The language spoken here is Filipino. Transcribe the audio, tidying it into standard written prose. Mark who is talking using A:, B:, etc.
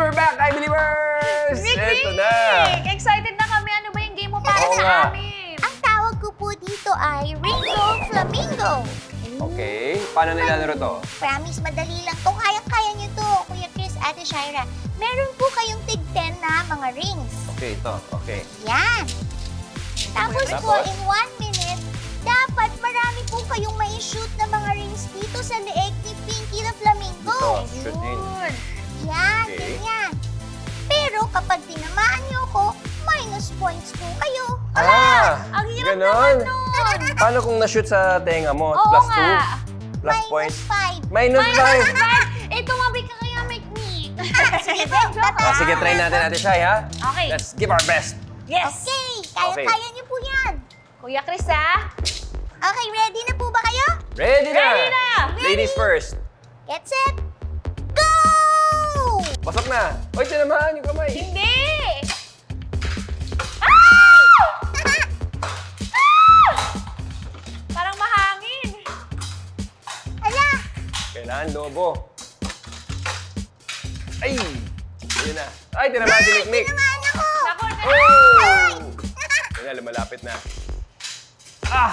A: we're back, I Believers! Ito na!
B: Excited na kami. Ano ba yung game mo para
A: Oo
B: sa
A: nga.
B: amin?
C: Ang tawag ko po dito ay Ringo Flamingo.
A: Okay, paano nilalaro to?
C: Promise, madali lang to. Kayang-kaya niyo to, Kuya Chris, Ate Shaira. Meron po kayong tig-10 na mga rings.
A: Okay, ito. Okay.
C: Yan. Tapos po,
A: Tapos?
C: in 1 minute, dapat marami po kayong mai-shoot na mga rings dito sa leeg ni Pinky the Flamingo.
A: Ito, shoot in.
C: Yan,
A: Okay.
C: ganyan. Pero kapag tinamaan niyo ako, minus points po kayo.
B: Ang hirap
A: ganon.
B: naman nun.
A: Paano kung na-shoot sa tenga mo?
B: Oo
A: Plus
B: nga.
A: 2? Plus points?
C: 5.
A: Minus 5.
B: Ito mabi ka kaya make me.
C: Sige po,
A: Sige, try natin Ate Shai, ha?
B: Okay.
A: Let's give our best.
B: Yes.
C: Okay, kaya-kaya niyo po yan.
B: Kuya Chris, ha?
C: Okay, ready na po ba kayo?
A: Ready na!
B: Ready na!
A: Ladies first.
C: Get set, go!
A: Pasok na. Uy, tinamaan yung kamay.
B: Hindi! Parang mahangin.
C: Ala,
A: Kailangan lobo. Ay! Yun na. Ay, tinamaan si Mikmik.
C: tinamaan ako.
B: Naku, na.
A: Oh! Yun na, lumalapit na. Ah!